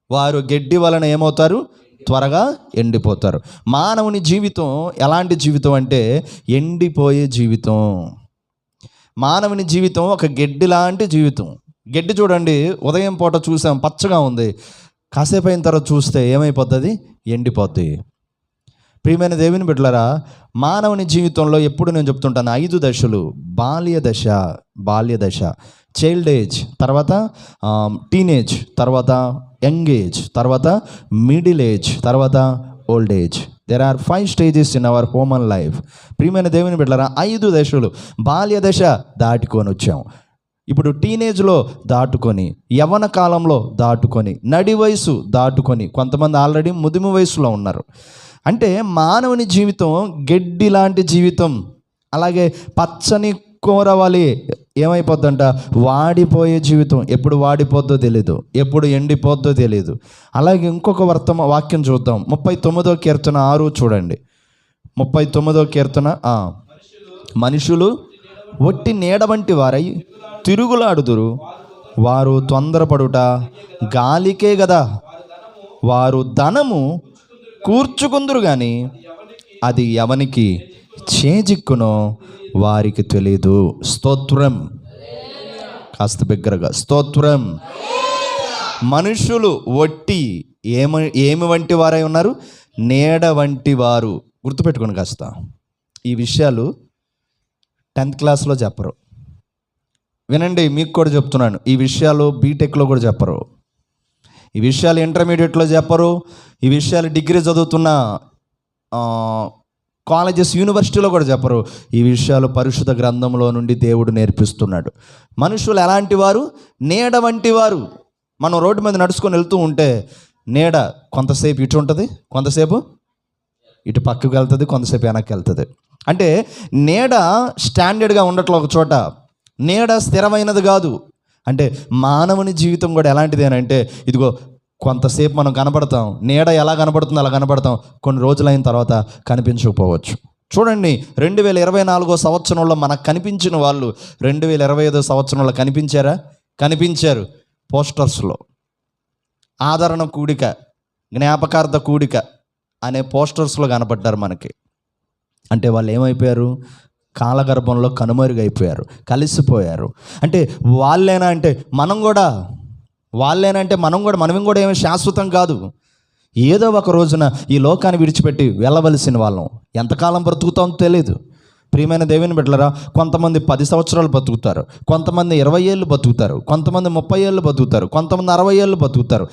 వారు గడ్డి వలన ఏమవుతారు? త్వరగా ఎండిపోతారు. మానవుని జీవితం ఎలాంటి జీవితం అంటే ఎండిపోయే జీవితం. మానవుని జీవితం ఒక గడ్డి లాంటి జీవితం. గడ్డి చూడండి, ఉదయం పూట చూసాం పచ్చగా ఉంది, కాసేపు అయిన తర్వాత చూస్తే ఏమైపోతుంది? ఎండిపోద్ది. ప్రియమైన దేవుని బిడ్డలారా, మానవుని జీవితంలో ఎప్పుడు నేను చెప్తుంటాను 5 దశలు. బాల్య దశ, చైల్డ్ ఏజ్, తర్వాత టీనేజ్, తర్వాత యంగ్ ఏజ్, తర్వాత మిడిల్ ఏజ్, తర్వాత old age. There are 5 stages in our human life. ప్రియమైన దేవుని బిడ్డలారా, 5 దశలు. బాల్య దశ దాటుకొని వచ్చాం, ఇప్పుడు టీనేజ్లో దాటుకొని, యవ్వన కాలంలో దాటుకొని, నడి వయసు దాటుకొని, కొంతమంది ఆల్రెడీ ముదిమి వయసులో ఉన్నారు. అంటే మానవుని జీవితం గడ్డి లాంటి జీవితం. అలాగే పచ్చని కూరవాలి ఏమైపోద్దంట? వాడిపోయే జీవితం. ఎప్పుడు వాడిపోద్దో తెలీదు, ఎప్పుడు ఎండిపోద్దో తెలీదు. అలాగే ఇంకొక వాక్యం చూద్దాం. 39వ కీర్తన 6 చూడండి. 39వ కీర్తన, మనుషులు ఒట్టి నీడ వంటి వారై తిరుగులాడుదురు, వారు తొందరపడుట గాలికే గదా, వారు ధనము కూర్చుకుందురు కానీ అది ఎవనికి చేజిక్కునో వారికి తెలీదు. స్తోత్రం. కాస్త బిగ్గరగా స్తోత్రం. మనుషులు ఒట్టి ఏమి వంటి వారై ఉన్నారు? నీడ వంటి వారు. గుర్తుపెట్టుకోండి కాస్త. ఈ విషయాలు 10th క్లాస్లో చెప్పరు. వినండి, మీకు కూడా చెప్తున్నాను, ఈ విషయాలు బీటెక్లో కూడా చెప్పరు, ఈ విషయాలు ఇంటర్మీడియట్లో చెప్పరు, ఈ విషయాలు డిగ్రీ చదువుతున్న కాలేజెస్ యూనివర్సిటీలో కూడా చెప్పరు. ఈ విషయాలు పరిశుద్ధ గ్రంథంలో నుండి దేవుడు నేర్పిస్తున్నాడు. మనుషులు ఎలాంటి వారు? నీడ వంటి వారు. మనం రోడ్డు మీద నడుచుకొని వెళ్తూ ఉంటే నీడ కొంతసేపు ఇటు ఉంటుంది, కొంతసేపు ఇటు పక్కకు వెళ్తుంది, కొంతసేపు వెనక్కి వెళ్తుంది. అంటే నీడ స్టాండర్డ్గా ఉండట్లే ఒక చోట, నీడ స్థిరమైనది కాదు. అంటే మానవుని జీవితం కూడా ఎలాంటిది అని అంటే, ఇదిగో కొంతసేపు మనం కనపడతాం, నీడ ఎలా కనపడుతుందో అలా కనపడతాం, కొన్ని రోజులైన తర్వాత కనిపించకపోవచ్చు. చూడండి, 2024 సంవత్సరంలో మనకు కనిపించిన వాళ్ళు 2025 సంవత్సరంలో కనిపించారా? కనిపించారు. పోస్టర్స్లో ఆదరణ కూడిక, జ్ఞాపకార్థ కూడిక అనే పోస్టర్స్లో కనపడ్డారు మనకి. అంటే వాళ్ళు ఏమైపోయారు? కాలగర్భంలో కనుమరుగైపోయారు, కలిసిపోయారు. అంటే వాళ్ళేనా అంటే మనం కూడా మనం కూడా ఏమీ శాశ్వతం కాదు. ఏదో ఒక రోజున ఈ లోకాన్ని విడిచిపెట్టి వెళ్ళవలసిన వాళ్ళం. ఎంతకాలం బ్రతుకుతాం తెలియదు. ప్రియమైన దేవుని బిడ్డలారా, కొంతమంది 10 సంవత్సరాలు బతుకుతారు, కొంతమంది 20 ఏళ్ళు బతుకుతారు, కొంతమంది 30 ఏళ్ళు బతుకుతారు, కొంతమంది 60 ఏళ్ళు బతుకుతారు.